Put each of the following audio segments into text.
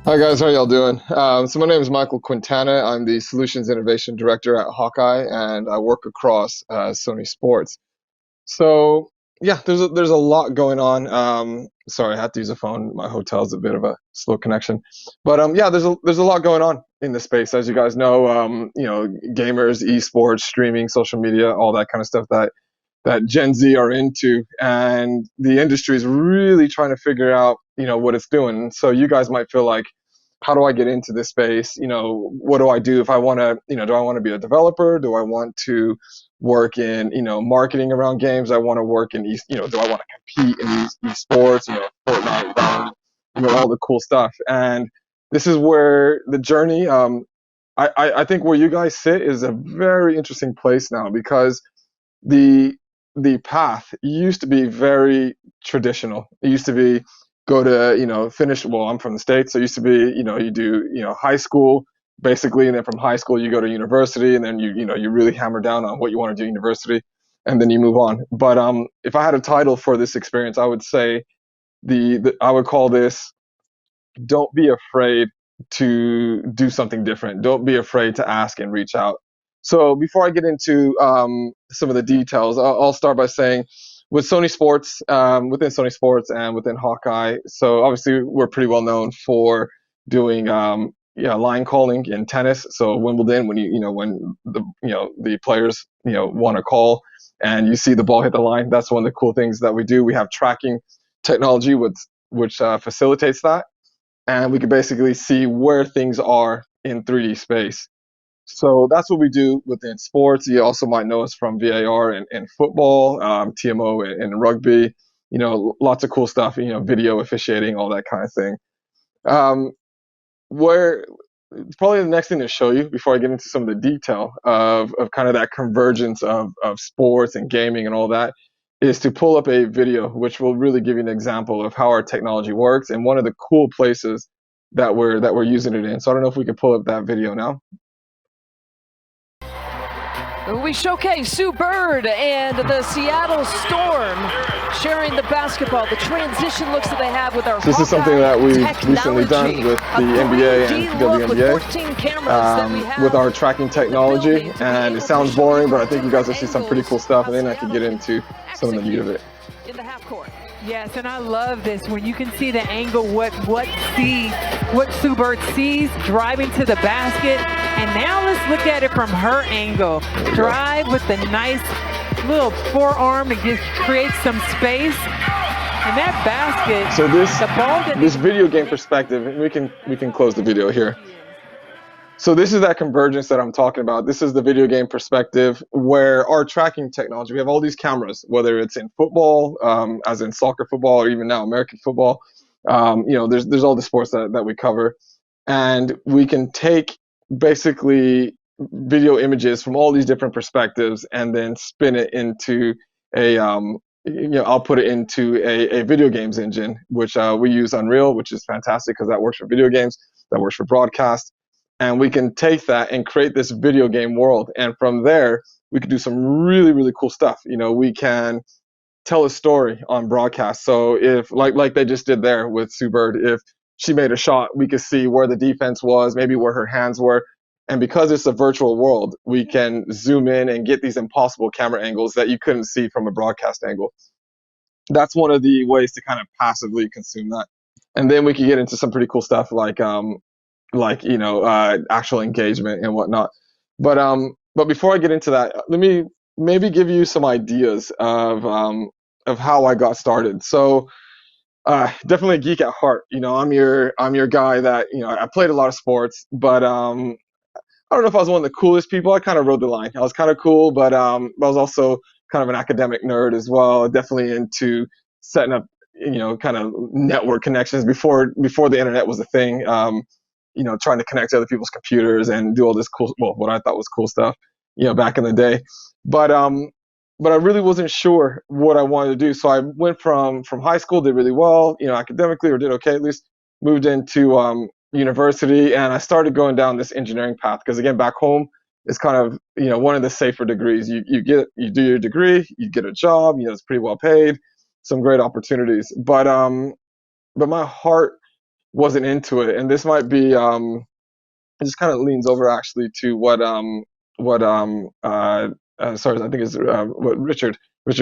Hi guys, how y'all doing? So my name is Michael Quintana. I'm the Solutions Innovation Director at Hawkeye, and I work across Sony Sports. So yeah, there's a lot going on. Sorry, I had to use a phone. My hotel's a bit of a slow connection, but yeah, there's a lot going on in the space, as you guys know. Gamers, esports, streaming, social media, all that kind of stuff that Gen Z are into, and the industry is really trying to figure out, what it's doing. So you guys might feel like, how do I get into this space? What do I do if I want to, do I want to be a developer? Do I want to work in, marketing around games? I want to work in, do I want to compete in these esports, Fortnite, Valorant, all the cool stuff. And this is where the journey, I think where you guys sit is a very interesting place now, because the the path used to be very traditional. It used to be go to, finish. Well, I'm from the States, so it used to be, you do, high school basically, and then from high school you go to university, and then you really hammer down on what you want to do university, and then you move on. But if I had a title for this experience, I would say I would call this, don't be afraid to do something different. Don't be afraid to ask and reach out. So before I get into some of the details, I'll start by saying, with Sony Sports, within Sony Sports and within Hawkeye, so obviously we're pretty well known for doing line calling in tennis. So Wimbledon, when when the players want to call and you see the ball hit the line, that's one of the cool things that we do. We have tracking technology which facilitates that, and we can basically see where things are in 3D space. So that's what we do within sports. You also might know us from VAR and football, TMO and rugby. Lots of cool stuff. Video officiating, all that kind of thing. Um, where Probably the next thing to show you before I get into some of the detail of kind of that convergence of sports and gaming and all that, is to pull up a video which will really give you an example of how our technology works and one of the cool places that we're using it in. So I don't know if we could pull up that video now. We showcase Sue Bird and the Seattle Storm sharing the basketball, the transition looks that they have with our So this is something that we've recently done with the NBA and WNBA with our tracking technology. And it sounds boring, but I think you guys will see some pretty cool stuff, and then I can get into some of the meat of it. In the half court. Yes, and I love this when you can see the angle, what Sue Bird sees driving to the basket. And now let's look at it from her angle. Drive with the nice little forearm to create some space. And that basket. So this video game perspective, and we can close the video here. So this is that convergence that I'm talking about. This is the video game perspective where our tracking technology, we have all these cameras, whether it's in football, as in soccer football, or even now American football. There's all the sports that we cover. And we can take basically video images from all these different perspectives and then spin it into I'll put it into a video games engine, which we use Unreal, which is fantastic because that works for video games, that works for broadcast. And we can take that and create this video game world. And from there, we can do some really, really cool stuff. We can tell a story on broadcast. So if, like they just did there with Sue Bird, if she made a shot, we could see where the defense was, maybe where her hands were. And because it's a virtual world, we can zoom in and get these impossible camera angles that you couldn't see from a broadcast angle. That's one of the ways to kind of passively consume that. And then we can get into some pretty cool stuff like actual engagement and whatnot. But before I get into that, let me maybe give you some ideas of how I got started. So definitely a geek at heart. I'm your guy that, I played a lot of sports, but I don't know if I was one of the coolest people. I kind of rode the line. I was kind of cool, but I was also kind of an academic nerd as well. Definitely into setting up, kind of network connections before the internet was a thing. Trying to connect to other people's computers and do all this cool, well, what I thought was cool stuff, back in the day. But I really wasn't sure what I wanted to do. So I went from high school, did really well, academically, or did okay at least, moved into university, and I started going down this engineering path because, again, back home is kind of, one of the safer degrees. You do your degree, you get a job, it's pretty well paid, some great opportunities. But my heart wasn't into it. And this might be it just kind of leans over actually to what sorry, I think it's what Richard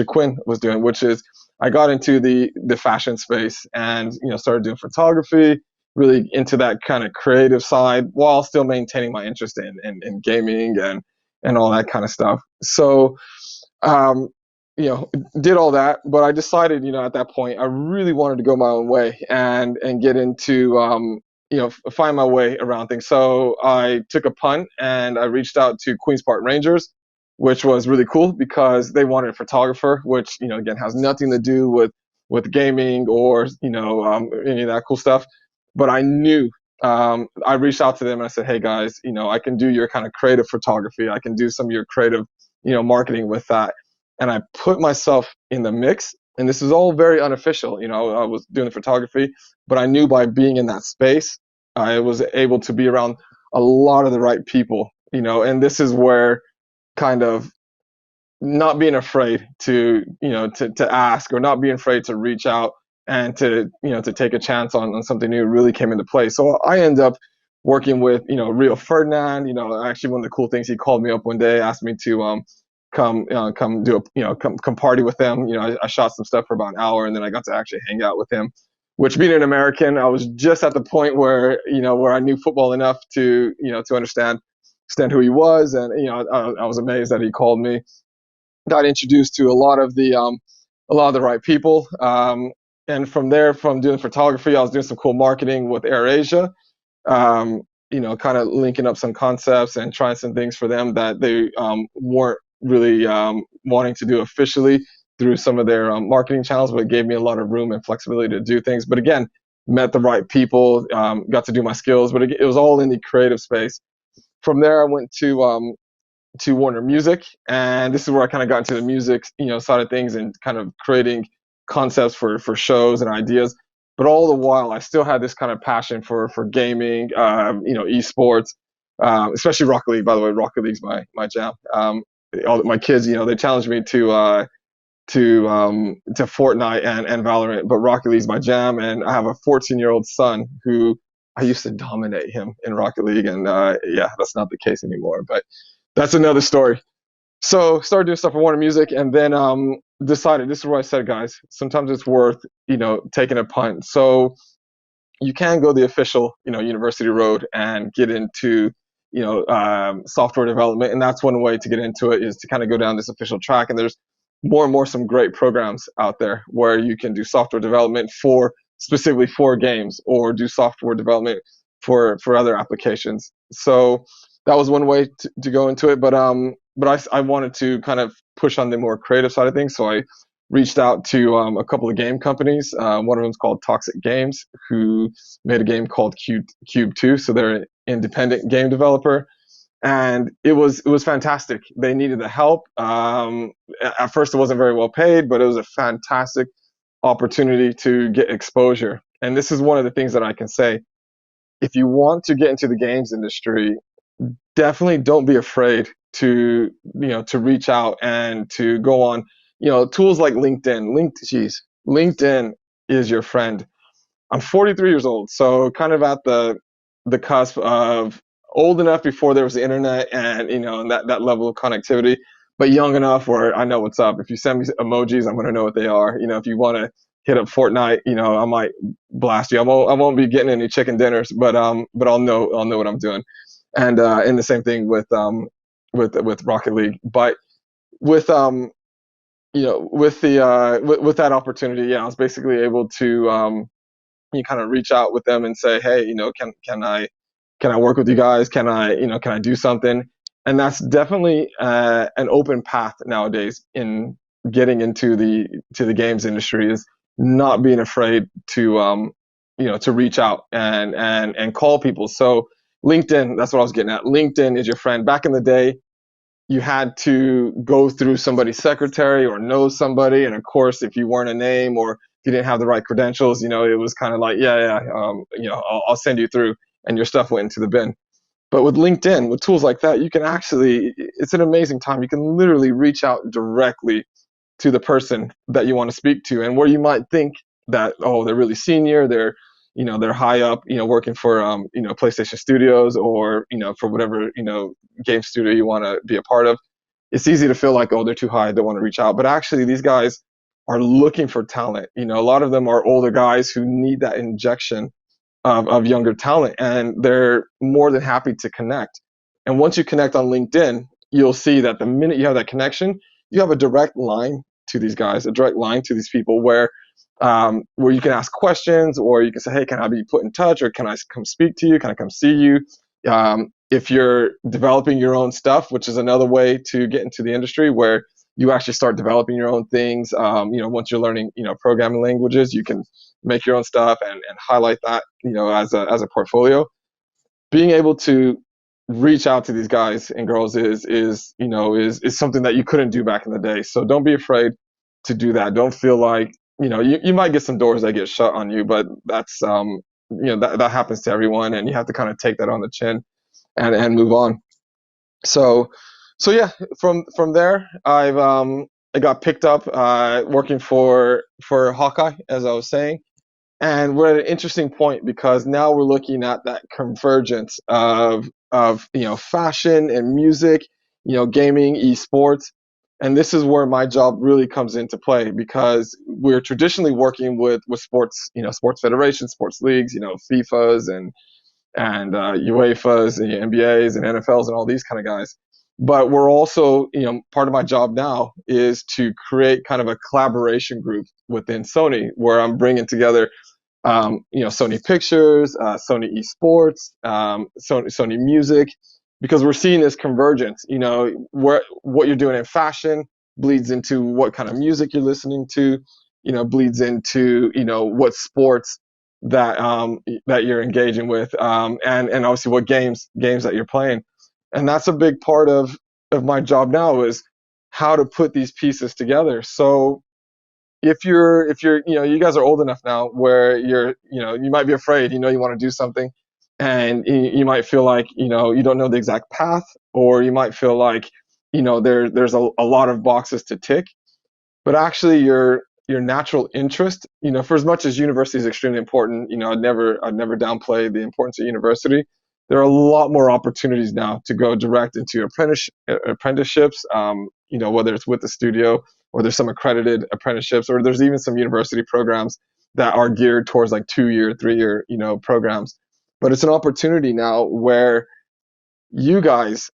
Quinn was doing, which is I got into the fashion space and started doing photography, really into that kind of creative side while still maintaining my interest in gaming and all that kind of stuff. So um, did all that, but I decided, at that point, I really wanted to go my own way and get into, find my way around things. So I took a punt and I reached out to Queens Park Rangers, which was really cool because they wanted a photographer, which, again, has nothing to do with gaming or, any of that cool stuff. But I knew, I reached out to them and I said, hey guys, I can do your kind of creative photography. I can do some of your creative, marketing with that. And I put myself in the mix. And this is all very unofficial. I was doing the photography, but I knew by being in that space, I was able to be around a lot of the right people, and this is where kind of not being afraid to, to ask, or not being afraid to reach out and to, to take a chance on something new really came into play. So I end up working with, Rio Ferdinand. Actually one of the cool things, he called me up one day, asked me to come do come party with them. I shot some stuff for about an hour, and then I got to actually hang out with him. Which, being an American, I was just at the point where where I knew football enough to to understand who he was, and I was amazed that he called me. Got introduced to a lot of the right people, and from there, from doing photography, I was doing some cool marketing with AirAsia. Kind of linking up some concepts and trying some things for them that they weren't really wanting to do officially through some of their marketing channels, but it gave me a lot of room and flexibility to do things. But again, met the right people, got to do my skills, but it was all in the creative space. From there, I went to Warner Music, and this is where I kind of got into the music, side of things and kind of creating concepts for shows and ideas. But all the while, I still had this kind of passion for gaming, esports, especially Rocket League. By the way, Rocket League's my jam. All my kids, they challenged me to Fortnite and Valorant, but Rocket League's my jam, and I have a 14-year-old son who I used to dominate him in Rocket League, and that's not the case anymore. But that's another story. So started doing stuff for Warner Music, and then decided, this is where I said, guys, sometimes it's worth taking a punt. So you can go the official university road and get into software development, and that's one way to get into it, is to kind of go down this official track. And there's more and more some great programs out there where you can do software development specifically for games, or do software development for other applications. So that was one way to go into it. But I wanted to kind of push on the more creative side of things. So I reached out to a couple of game companies. One of them is called Toxic Games, who made a game called Cube 2. So they're an independent game developer. And it was fantastic. They needed the help. At first, it wasn't very well paid, but it was a fantastic opportunity to get exposure. And this is one of the things that I can say. If you want to get into the games industry, definitely don't be afraid to reach out and to go on tools like LinkedIn. LinkedIn is your friend. I'm 43 years old, so kind of at the cusp of old enough before there was the internet and and that level of connectivity, but young enough where I know what's up. If you send me emojis, I'm going to know what they are. If you want to hit up Fortnite, I might blast you. I won't be getting any chicken dinners, but I'll know what I'm doing. And the same thing with Rocket League. But with with that opportunity, I was basically able to you kind of reach out with them and say, hey, can I work with you guys? Can I do something? And that's definitely an open path nowadays in getting into the games industry, is not being afraid to to reach out and call people. So LinkedIn, that's what I was getting at. LinkedIn is your friend. Back in the day, you had to go through somebody's secretary or know somebody, and of course, if you weren't a name or if you didn't have the right credentials, it was kind of like, I'll send you through, and your stuff went into the bin. But with LinkedIn, with tools like that, you can actually, it's an amazing time. You can literally reach out directly to the person that you want to speak to, and where you might think that, oh, they're really senior, they're they're high up, working for PlayStation Studios, or for whatever game studio you want to be a part of. It's easy to feel like, oh, they're too high, I don't want to reach out. But actually, these guys are looking for talent. A lot of them are older guys who need that injection of younger talent, and they're more than happy to connect. And once you connect on LinkedIn, you'll see that the minute you have that connection, you have a direct line to these guys, a direct line to these people, where you can ask questions, or you can say, hey, can I be put in touch, or can I come speak to you? Can I come see you? If you're developing your own stuff, which is another way to get into the industry, where you actually start developing your own things. Once you're learning, programming languages, you can make your own stuff and highlight that, as a portfolio. Being able to reach out to these guys and girls is something that you couldn't do back in the day. So don't be afraid to do that. Don't feel like, you might get some doors that get shut on you, but that's, that happens to everyone, and you have to kind of take that on the chin and move on. So yeah, from there, I got picked up working for Hawkeye, as I was saying, and we're at an interesting point, because now we're looking at that convergence of fashion and music, gaming, esports, and this is where my job really comes into play, because we're traditionally working with sports, sports federations, sports leagues, FIFAs and UEFA's and NBA's and NFL's and all these kind of guys. But we're also, part of my job now is to create kind of a collaboration group within Sony, where I'm bringing together, Sony Pictures, Sony Esports, Sony Music, because we're seeing this convergence. Where what you're doing in fashion bleeds into what kind of music you're listening to, bleeds into, what sports that you're engaging with, and obviously what games that you're playing. And that's a big part of my job now, is how to put these pieces together. So if you're you guys are old enough now where you might be afraid, you want to do something, and you might feel like you don't know the exact path, or you might feel like there's a lot of boxes to tick. But actually your natural interest, for as much as university is extremely important, I'd never downplay the importance of university. There are a lot more opportunities now to go direct into apprenticeships, whether it's with the studio, or there's some accredited apprenticeships, or there's even some university programs that are geared towards like 2-year, 3-year, programs. But it's an opportunity now where you guys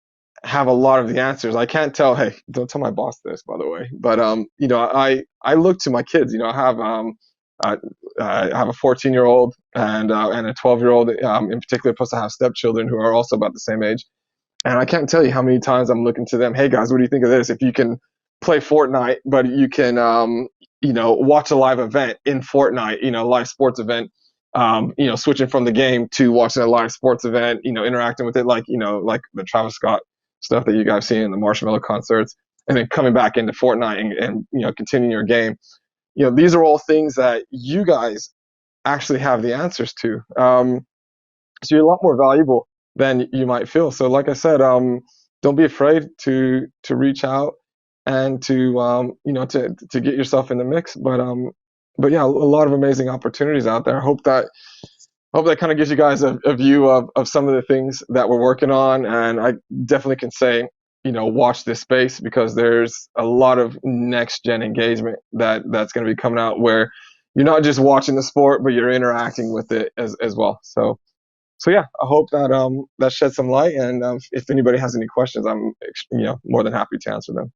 have a lot of the answers. I can't tell. Hey, don't tell my boss this, by the way. But I look to my kids. I have a 14-year-old and a 12-year-old in particular. Plus, I have stepchildren who are also about the same age. And I can't tell you how many times I'm looking to them. Hey guys, what do you think of this? If you can play Fortnite, but you can watch a live event in Fortnite, live sports event. Switching from the game to watching a live sports event, interacting with it, like the Travis Scott stuff that you guys see in the Marshmello concerts, and then coming back into Fortnite and continuing your game. These are all things that you guys actually have the answers to. So you're a lot more valuable than you might feel. So like I said, don't be afraid to reach out and to get yourself in the mix. But yeah, a lot of amazing opportunities out there. I hope that kind of gives you guys a view of some of the things that we're working on. And I definitely can say, watch this space, because there's a lot of next gen engagement that's going to be coming out, where you're not just watching the sport, but you're interacting with it as well. So yeah, I hope that sheds some light. And if anybody has any questions, I'm more than happy to answer them.